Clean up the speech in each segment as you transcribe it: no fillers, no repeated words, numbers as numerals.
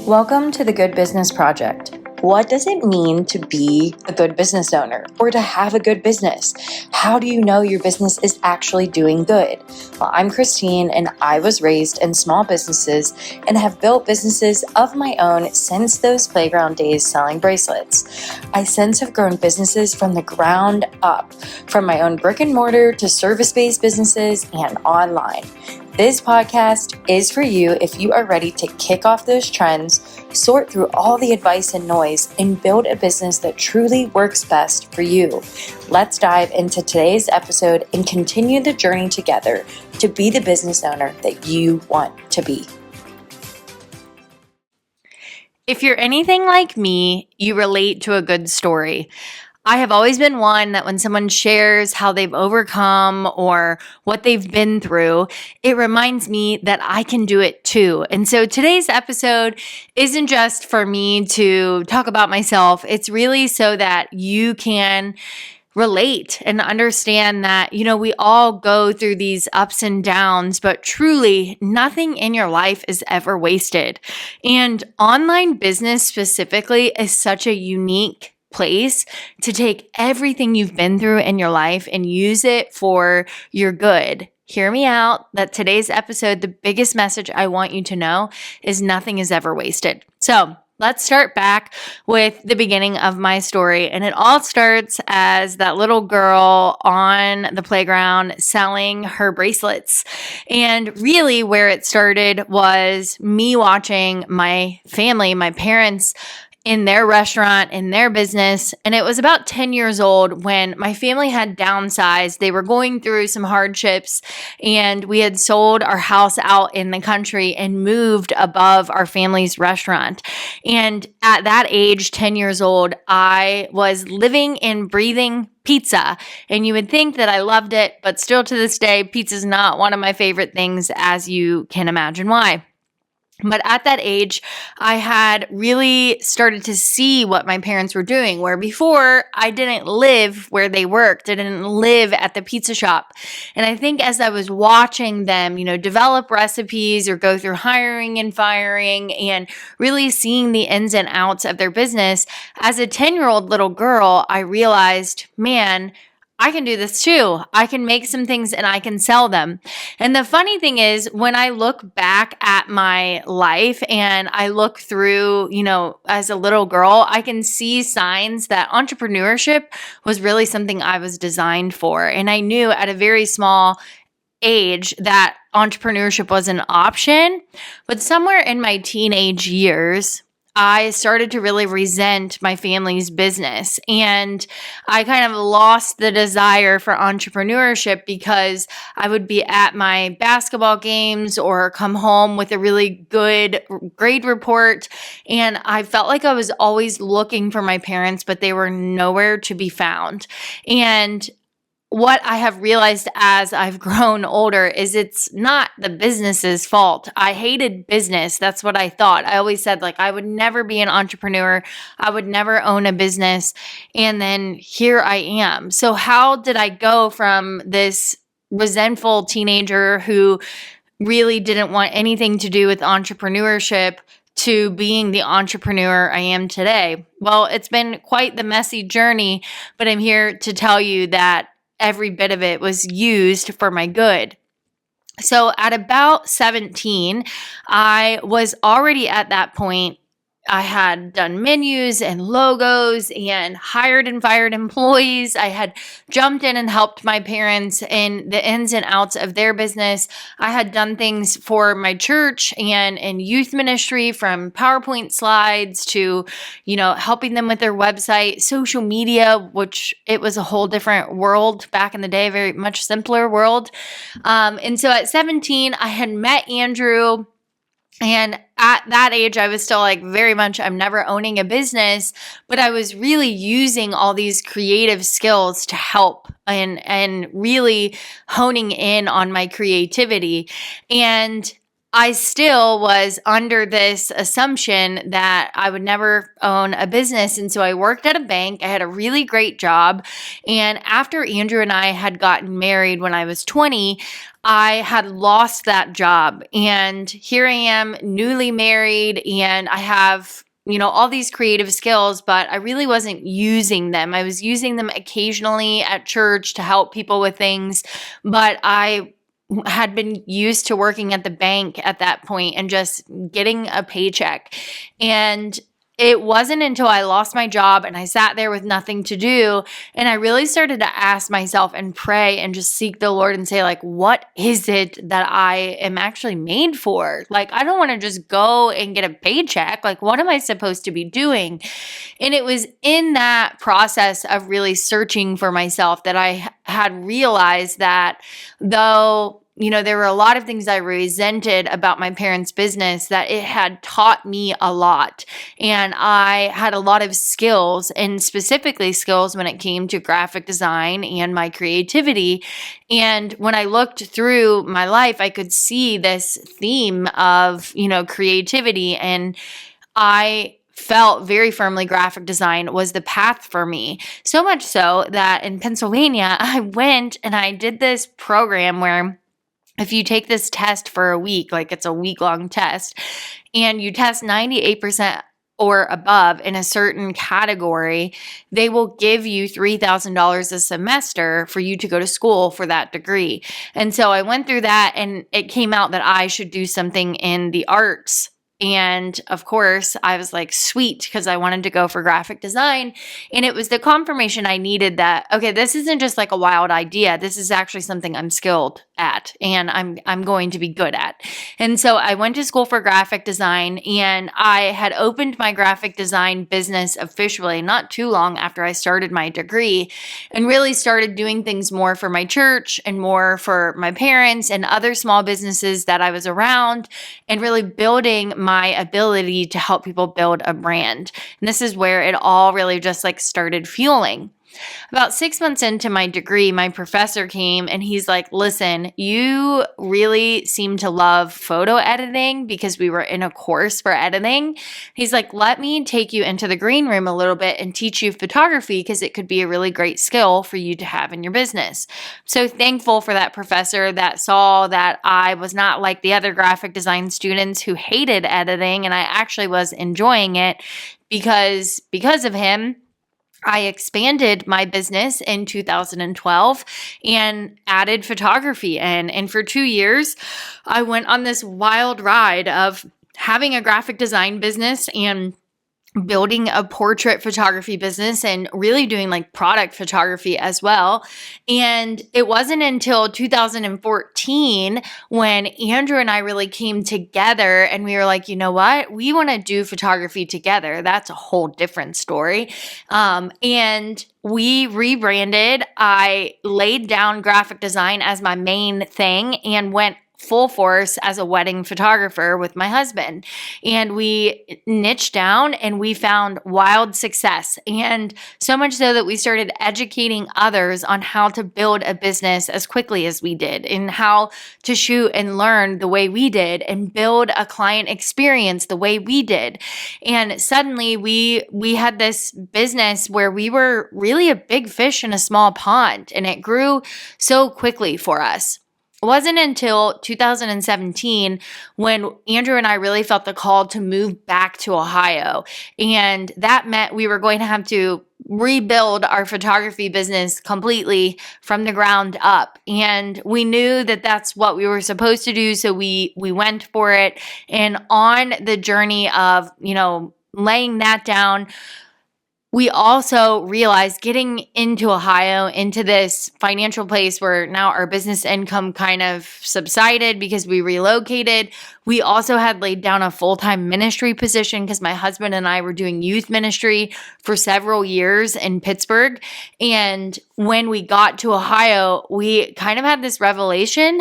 Welcome to the Good Business Project. What does it mean to be a good business owner or to have a good business? How do you know your business is actually doing good? Well, I'm Christine and I was raised in small businesses and have built businesses of my own since those playground days selling bracelets. I since have grown businesses from the ground up, from my own brick and mortar to service-based businesses and online. This podcast is for you if you are ready to kick off those trends, sort through all the advice and noise, and build a business that truly works best for you. Let's dive into today's episode and continue the journey together to be the business owner that you want to be. If you're anything like me, you relate to a good story. I have always been one that when someone shares how they've overcome or what they've been through, it reminds me that I can do it too. And so today's episode isn't just for me to talk about myself. It's really so that you can relate and understand that, we all go through these ups and downs, but truly nothing in your life is ever wasted. And online business specifically is such a unique place to take everything you've been through in your life and use it for your good. Hear me out that today's episode, the biggest message I want you to know is nothing is ever wasted. So let's start back with the beginning of my story. And it all starts as that little girl on the playground selling her bracelets. And really where it started was me watching my family, my parents, in their restaurant, in their business. And it was about 10 years old when my family had downsized. They were going through some hardships and we had sold our house out in the country and moved above our family's restaurant. And at that age, 10 years old, I was living and breathing pizza. And you would think that I loved it, but still to this day, pizza is not one of my favorite things, as you can imagine why. But at that age, I had really started to see what my parents were doing, where before I didn't live where they worked. I didn't live at the pizza shop. And I think as I was watching them, develop recipes or go through hiring and firing and really seeing the ins and outs of their business, as a 10-year-old little girl, I realized, man, I can do this too. I can make some things and I can sell them. And the funny thing is, when I look back at my life and I look through, as a little girl, I can see signs that entrepreneurship was really something I was designed for. And I knew at a very small age that entrepreneurship was an option. But somewhere in my teenage years, I started to really resent my family's business, and I kind of lost the desire for entrepreneurship because I would be at my basketball games or come home with a really good grade report, and I felt like I was always looking for my parents, but they were nowhere to be found. And what I have realized as I've grown older is it's not the business's fault. I hated business. That's what I thought. I always said, I would never be an entrepreneur. I would never own a business. And then here I am. So how did I go from this resentful teenager who really didn't want anything to do with entrepreneurship to being the entrepreneur I am today? Well, it's been quite the messy journey, but I'm here to tell you that every bit of it was used for my good. So at about 17, I was already at that point. I had done menus and logos and hired and fired employees. I had jumped in and helped my parents in the ins and outs of their business. I had done things for my church and youth ministry, from PowerPoint slides to, helping them with their website, social media, which it was a whole different world back in the day, very much simpler world. And so at 17, I had met Andrew. And at that age, I was still very much, I'm never owning a business, but I was really using all these creative skills to help and really honing in on my creativity. And I still was under this assumption that I would never own a business. And so I worked at a bank. I had a really great job. And after Andrew and I had gotten married when I was 20, I had lost that job. And here I am, newly married, and I have all these creative skills, but I really wasn't using them. I was using them occasionally at church to help people with things, but I had been used to working at the bank at that point and just getting a paycheck. And it wasn't until I lost my job and I sat there with nothing to do and I really started to ask myself and pray and just seek the Lord and say, like, what is it that I am actually made for? Like, I don't want to just go and get a paycheck. Like, what am I supposed to be doing? And it was in that process of really searching for myself that I had realized that though there were a lot of things I resented about my parents' business, that it had taught me a lot. And I had a lot of skills, and specifically skills when it came to graphic design and my creativity. And when I looked through my life, I could see this theme of, creativity. And I felt very firmly graphic design was the path for me. So much so that in Pennsylvania, I went and I did this program where if you take this test for a week, like it's a week-long test, and you test 98% or above in a certain category, they will give you $3,000 a semester for you to go to school for that degree. And so I went through that, and it came out that I should do something in the arts. And of course, I was like, sweet, because I wanted to go for graphic design. And it was the confirmation I needed that, okay, this isn't just like a wild idea. This is actually something I'm skilled at and I'm going to be good at. And so I went to school for graphic design, and I had opened my graphic design business officially not too long after I started my degree, and really started doing things more for my church and more for my parents and other small businesses that I was around, and really building my ability to help people build a brand. And this is where it all really just like started fueling. About 6 months into my degree, my professor came and he's like, listen, you really seem to love photo editing, because we were in a course for editing. He's like, let me take you into the green room a little bit and teach you photography, because it could be a really great skill for you to have in your business. So thankful for that professor that saw that I was not like the other graphic design students who hated editing, and I actually was enjoying it, because of him, I expanded my business in 2012 and added photography in. And for 2 years, I went on this wild ride of having a graphic design business and building a portrait photography business and really doing like product photography as well. And it wasn't until 2014 when Andrew and I really came together and we were like, you know what? We want to do photography together. That's a whole different story. And we rebranded. I laid down graphic design as my main thing and went full force as a wedding photographer with my husband. And we niched down and we found wild success. And so much so that we started educating others on how to build a business as quickly as we did, and how to shoot and learn the way we did, and build a client experience the way we did. And suddenly we had this business where we were really a big fish in a small pond, and it grew so quickly for us. It wasn't until 2017 when Andrew and I really felt the call to move back to Ohio. And that meant we were going to have to rebuild our photography business completely from the ground up. And we knew that that's what we were supposed to do. So we went for it. And on the journey of, laying that down, we also realized getting into Ohio, into this financial place where now our business income kind of subsided because we relocated. We also had laid down a full-time ministry position because my husband and I were doing youth ministry for several years in Pittsburgh. And when we got to Ohio, we kind of had this revelation,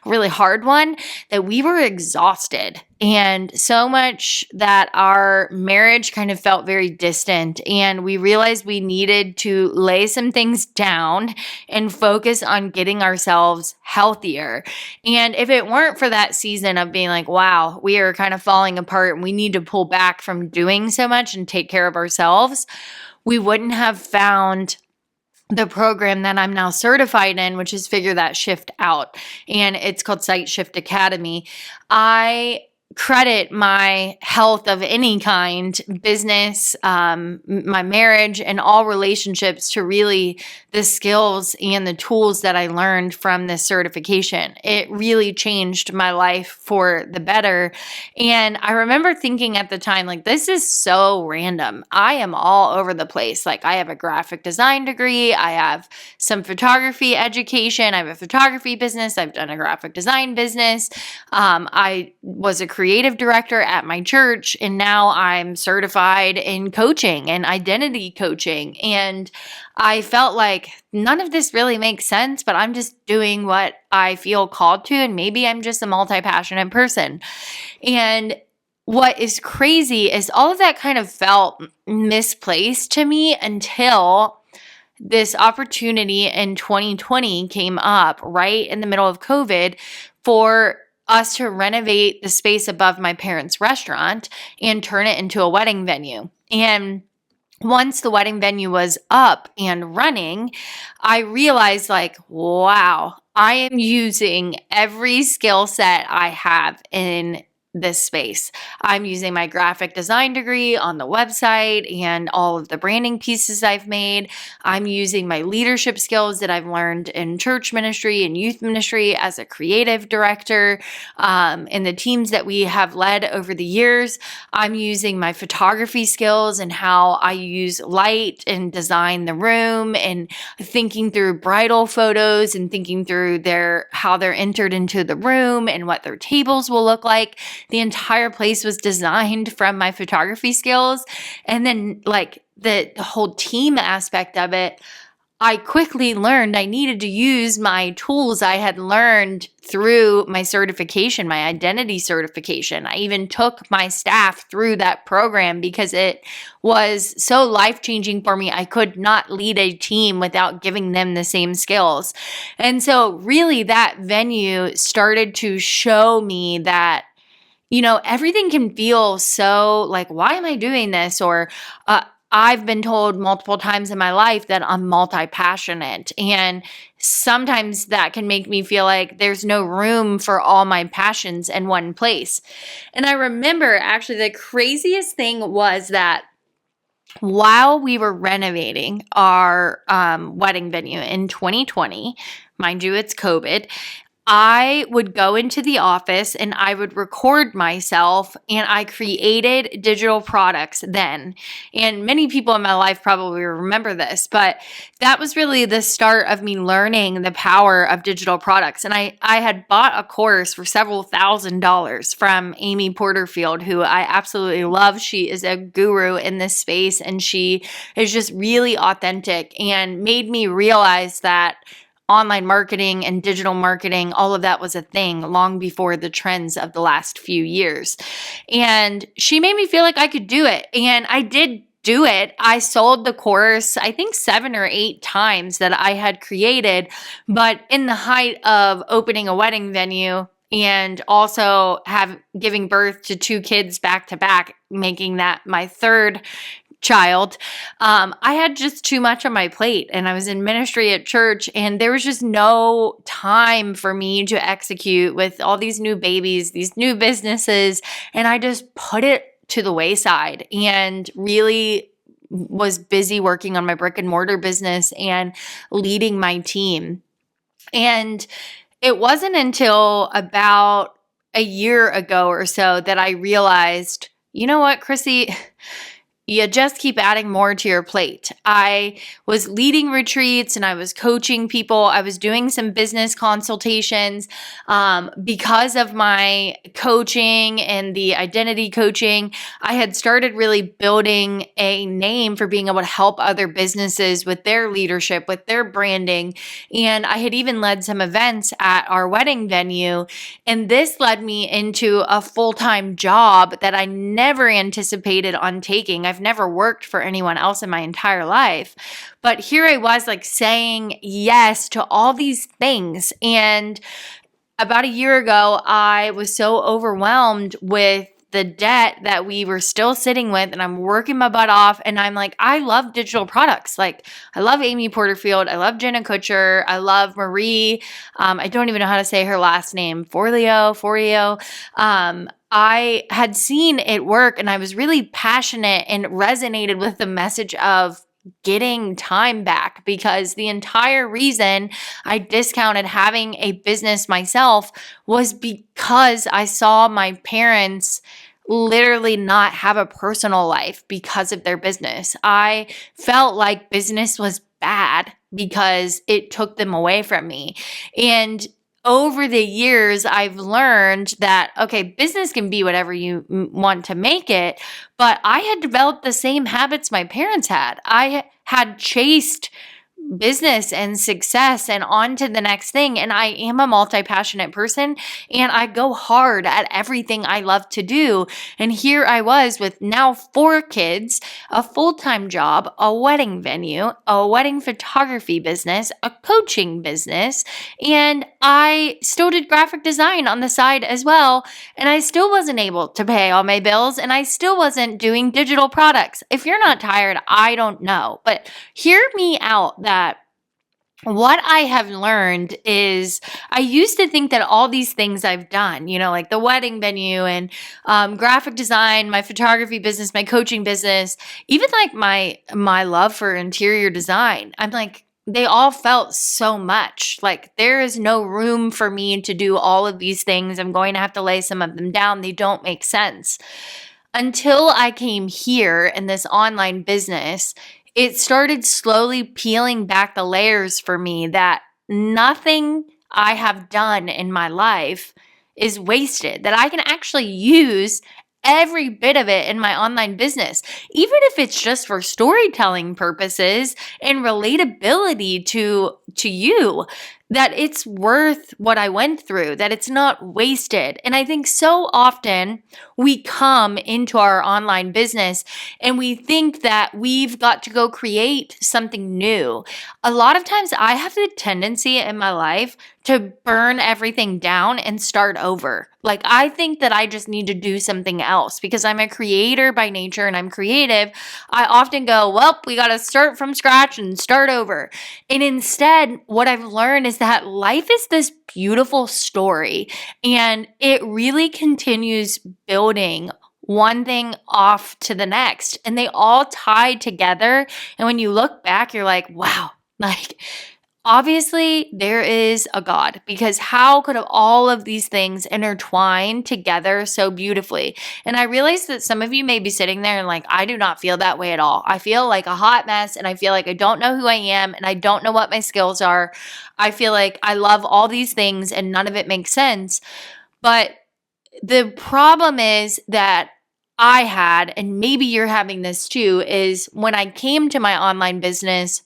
a really hard one, that we were exhausted. And so much that our marriage kind of felt very distant. And we realized we needed to lay some things down and focus on getting ourselves healthier. And if it weren't for that season of being feeling like, wow, we are kind of falling apart and we need to pull back from doing so much and take care of ourselves, we wouldn't have found the program that I'm now certified in, which is Figure That Shift Out. And it's called Sight Shift Academy. I credit my health of any kind, business, my marriage, and all relationships to really the skills and the tools that I learned from this certification. It really changed my life for the better. And I remember thinking at the time, like, this is so random. I am all over the place. Like, I have a graphic design degree. I have some photography education. I have a photography business. I've done a graphic design business. I was a creative director at my church, and now I'm certified in coaching and identity coaching. And I felt like none of this really makes sense, but I'm just doing what I feel called to, and maybe I'm just a multi-passionate person. And what is crazy is all of that kind of felt misplaced to me until this opportunity in 2020 came up right in the middle of COVID for us to renovate the space above my parents' restaurant and turn it into a wedding venue. And once the wedding venue was up and running, I realized, like, wow, I am using every skill set I have in this space. I'm using my graphic design degree on the website and all of the branding pieces I've made. I'm using my leadership skills that I've learned in church ministry and youth ministry as a creative director, in the teams that we have led over the years. I'm using my photography skills and how I use light and design the room, and thinking through bridal photos and thinking through how they're entered into the room and what their tables will look like. The entire place was designed from my photography skills. And then, like, the whole team aspect of it, I quickly learned I needed to use my tools I had learned through my certification, my identity certification. I even took my staff through that program because it was so life-changing for me. I could not lead a team without giving them the same skills. And so really that venue started to show me that, everything can feel so like, why am I doing this? Or I've been told multiple times in my life that I'm multi-passionate. And sometimes that can make me feel like there's no room for all my passions in one place. And I remember actually the craziest thing was that while we were renovating our wedding venue in 2020, mind you, it's COVID, I would go into the office and I would record myself, and I created digital products then. And many people in my life probably remember this, but that was really the start of me learning the power of digital products. And I had bought a course for several $1,000s from Amy Porterfield, who I absolutely love. She is a guru in this space, and she is just really authentic and made me realize that online marketing and digital marketing, all of that was a thing long before the trends of the last few years. And she made me feel like I could do it. And I did do it. I sold the course, I think 7 or 8 times that I had created. But in the height of opening a wedding venue and also giving birth to 2 kids back to back, making that my third child, I had just too much on my plate, and I was in ministry at church, and there was just no time for me to execute with all these new babies, these new businesses, and I just put it to the wayside and really was busy working on my brick and mortar business and leading my team. And it wasn't until about a year ago or so that I realized, you know what, Chrissy, you just keep adding more to your plate. I was leading retreats and I was coaching people. I was doing some business consultations because of my coaching and the identity coaching. I had started really building a name for being able to help other businesses with their leadership, with their branding. And I had even led some events at our wedding venue. And this led me into a full-time job that I never anticipated on taking. I've never worked for anyone else in my entire life. But here I was, like, saying yes to all these things. And about a year ago, I was so overwhelmed with the debt that we were still sitting with, and I'm working my butt off. And I'm like, I love digital products. Like, I love Amy Porterfield. I love Jenna Kutcher. I love Marie. I don't even know how to say her last name. Forleo. I had seen it work, and I was really passionate and resonated with the message of getting time back, because the entire reason I discounted having a business myself was because I saw my parents literally not have a personal life because of their business. I felt like business was bad because it took them away from me. And over the years, I've learned that, okay, business can be whatever you want to make it, but I had developed the same habits my parents had. I had chased business and success and on to the next thing. And I am a multi-passionate person, and I go hard at everything I love to do. And here I was with now 4 kids, a full-time job, a wedding venue, a wedding photography business, a coaching business, and I still did graphic design on the side as well. And I still wasn't able to pay all my bills, and I still wasn't doing digital products. If you're not tired, I don't know. But hear me out that what I have learned is I used to think that all these things I've done, like the wedding venue and graphic design, my photography business, my coaching business, even like my love for interior design, I'm like, they all felt so much. Like, there is no room for me to do all of these things. I'm going to have to lay some of them down. They don't make sense. Until I came here in this online business, it started slowly peeling back the layers for me that nothing I have done in my life is wasted, that I can actually use every bit of it in my online business, even if it's just for storytelling purposes and relatability to you, that it's worth what I went through, that it's not wasted. And I think so often we come into our online business and we think that we've got to go create something new. A lot of times I have the tendency in my life to burn everything down and start over. Like, I think that I just need to do something else because I'm a creator by nature and I'm creative. I often go, well, we got to start from scratch and start over. And instead, what I've learned is that life is this beautiful story, and it really continues building one thing off to the next, and they all tie together. And when you look back, you're like, wow, like, obviously there is a God, because how could all of these things intertwine together so beautifully? And I realize that some of you may be sitting there and like, I do not feel that way at all. I feel like a hot mess, and I feel like I don't know who I am, and I don't know what my skills are. I feel like I love all these things and none of it makes sense. But the problem is that I had, and maybe you're having this too, is when I came to my online business,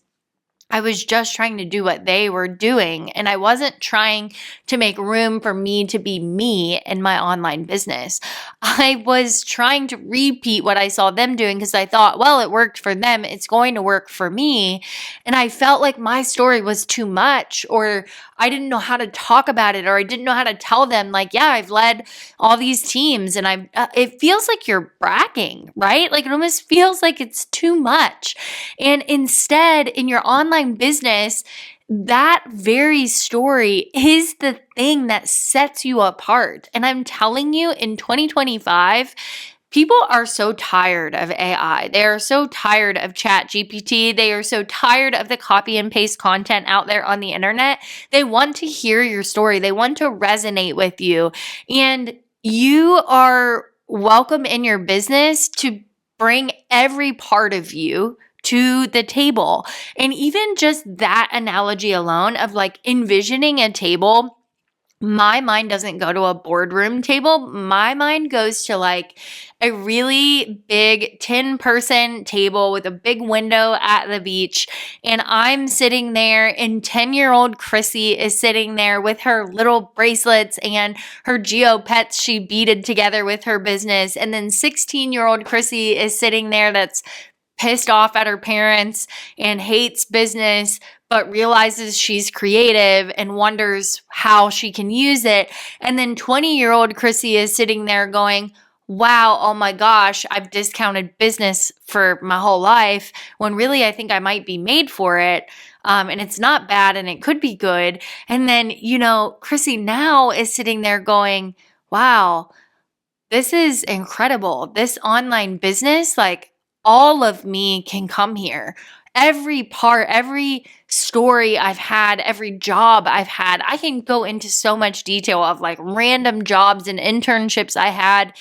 I was just trying to do what they were doing, and I wasn't trying to make room for me to be me in my online business. I was trying to repeat what I saw them doing because I thought, well, it worked for them, it's going to work for me. And I felt like my story was too much, or I didn't know how to talk about it, or I didn't know how to tell them, like, yeah, I've led all these teams, and it feels like you're bragging, right? Like, it almost feels like it's too much. And instead, in your online business, that very story is the thing that sets you apart. And I'm telling you, in 2025, people are so tired of AI. They are so tired of ChatGPT. They are so tired of the copy and paste content out there on the internet. They want to hear your story. They want to resonate with you. And you are welcome in your business to bring every part of you to the table. And even just that analogy alone of like envisioning a table, my mind doesn't go to a boardroom table. My mind goes to like a really big 10-person table with a big window at the beach. And I'm sitting there, and 10-year-old Chrissy is sitting there with her little bracelets and her Geo pets she beaded together with her business. And then 16-year-old Chrissy is sitting there that's pissed off at her parents and hates business, but realizes she's creative and wonders how she can use it. And then 20-year-old Chrissy is sitting there going, wow, oh my gosh, I've discounted business for my whole life when really I think I might be made for it. And it's not bad and it could be good. And then, Chrissy now is sitting there going, wow, this is incredible. This online business, like all of me can come here. Every part, every story I've had, every job I've had, I can go into so much detail of like random jobs and internships I had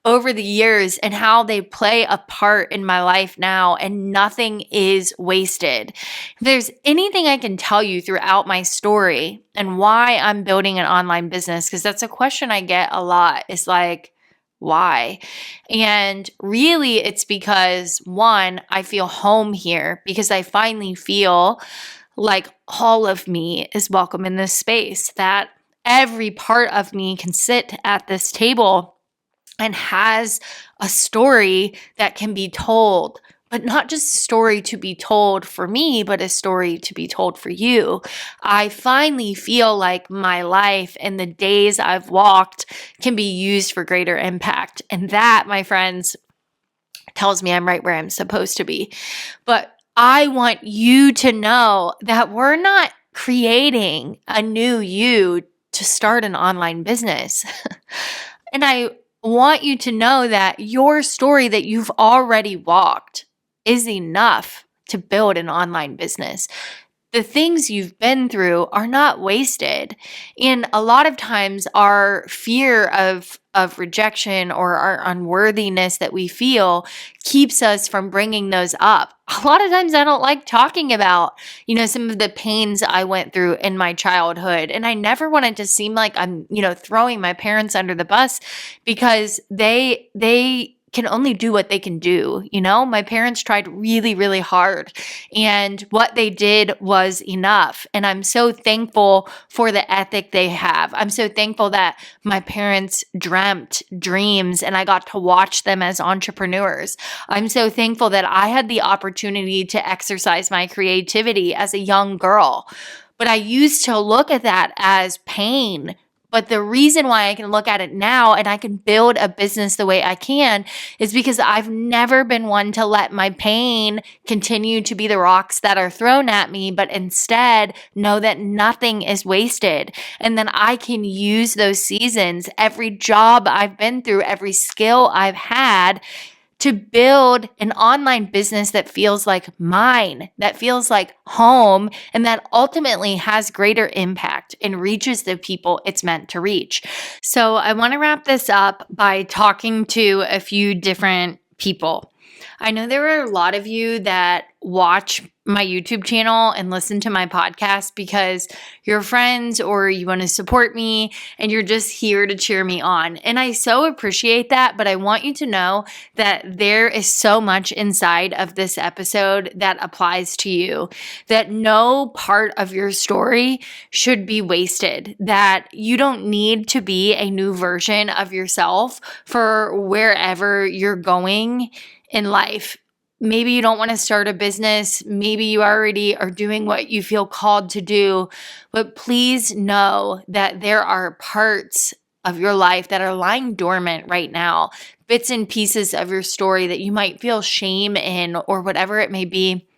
over the years and how they play a part in my life now, and nothing is wasted. If there's anything I can tell you throughout my story and why I'm building an online business, because that's a question I get a lot, is like, why? And really, it's because one, I feel home here because I finally feel like all of me is welcome in this space, that every part of me can sit at this table and has a story that can be told, but not just a story to be told for me, but a story to be told for you. I finally feel like my life and the days I've walked can be used for greater impact. And that, my friends, tells me I'm right where I'm supposed to be. But I want you to know that we're not creating a new you to start an online business. And I want you to know that your story that you've already walked is enough to build an online business. The things you've been through are not wasted. And a lot of times our fear of rejection or our unworthiness that we feel keeps us from bringing those up. A lot of times I don't like talking about, some of the pains I went through in my childhood. And I never wanted to seem like I'm, throwing my parents under the bus, because they can only do what they can do. My parents tried really, really hard, and what they did was enough. And I'm so thankful for the ethic they have. I'm so thankful that my parents dreamt dreams and I got to watch them as entrepreneurs. I'm so thankful that I had the opportunity to exercise my creativity as a young girl. But I used to look at that as pain. But the reason why I can look at it now and I can build a business the way I can is because I've never been one to let my pain continue to be the rocks that are thrown at me, but instead know that nothing is wasted. And then I can use those seasons, every job I've been through, every skill I've had, to build an online business that feels like mine, that feels like home, and that ultimately has greater impact and reaches the people it's meant to reach. So I want to wrap this up by talking to a few different people. I know there are a lot of you that watch my YouTube channel and listen to my podcast because you're friends or you want to support me and you're just here to cheer me on. And I so appreciate that, but I want you to know that there is so much inside of this episode that applies to you, that no part of your story should be wasted, that you don't need to be a new version of yourself for wherever you're going in life. Maybe you don't want to start a business. Maybe you already are doing what you feel called to do. But please know that there are parts of your life that are lying dormant right now, bits and pieces of your story that you might feel shame in, or whatever it may be,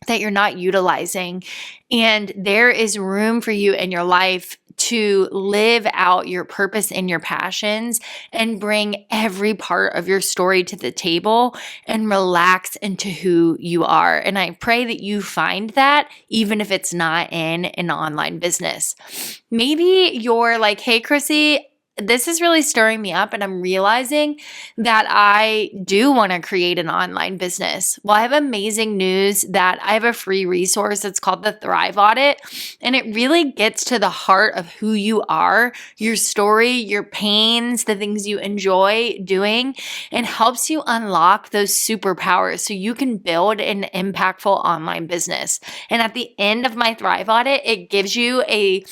that you're not utilizing. And there is room for you in your life to live out your purpose and your passions and bring every part of your story to the table and relax into who you are. And I pray that you find that, even if it's not in an online business. Maybe you're like, hey, Chrissy, this is really stirring me up, and I'm realizing that I do want to create an online business. Well, I have amazing news that I have a free resource. It's called the Thrive Audit, and it really gets to the heart of who you are, your story, your pains, the things you enjoy doing, and helps you unlock those superpowers so you can build an impactful online business. And at the end of my Thrive Audit, it gives you a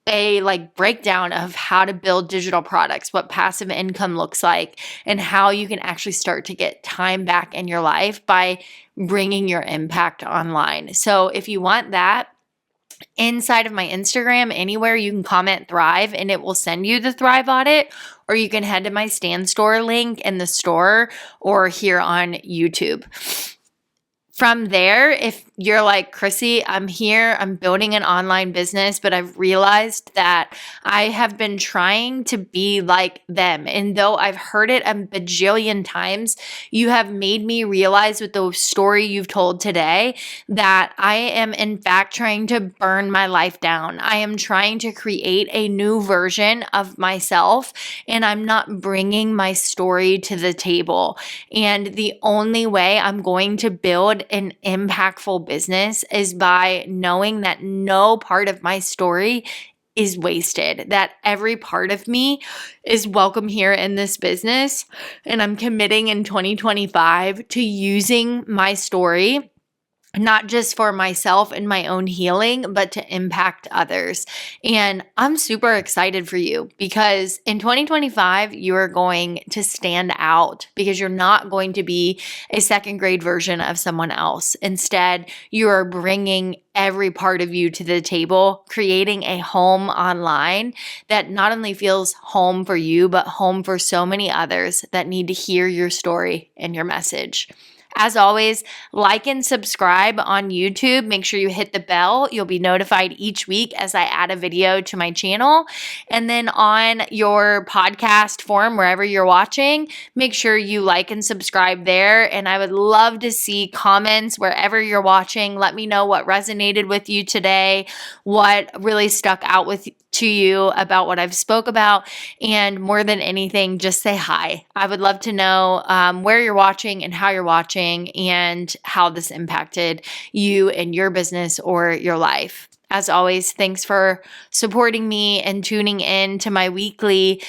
a like breakdown of how to build digital products, what passive income looks like, and how you can actually start to get time back in your life by bringing your impact online. So if you want that, inside of my Instagram, anywhere you can comment Thrive and it will send you the Thrive audit, or you can head to my Stand Store link in the store or here on YouTube. From there, if you're like, Chrissy, I'm here, I'm building an online business, but I've realized that I have been trying to be like them. And though I've heard it a bajillion times, you have made me realize with the story you've told today that I am in fact trying to burn my life down. I am trying to create a new version of myself, and I'm not bringing my story to the table. And the only way I'm going to build an impactful business is by knowing that no part of my story is wasted, that every part of me is welcome here in this business. And I'm committing in 2025 to using my story not just for myself and my own healing, but to impact others. And I'm super excited for you because in 2025, you are going to stand out because you're not going to be a second grade version of someone else. Instead, you are bringing every part of you to the table, creating a home online that not only feels home for you, but home for so many others that need to hear your story and your message. As always, like and subscribe on YouTube. Make sure you hit the bell. You'll be notified each week as I add a video to my channel. And then on your podcast form, wherever you're watching, make sure you like and subscribe there. And I would love to see comments wherever you're watching. Let me know what resonated with you today, what really stuck out to you about what I've spoke about, and more than anything, just say hi. I would love to know where you're watching and how you're watching and how this impacted you and your business or your life. As always, thanks for supporting me and tuning in to my weekly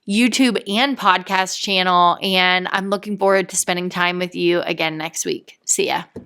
YouTube and podcast channel, and I'm looking forward to spending time with you again next week. See ya.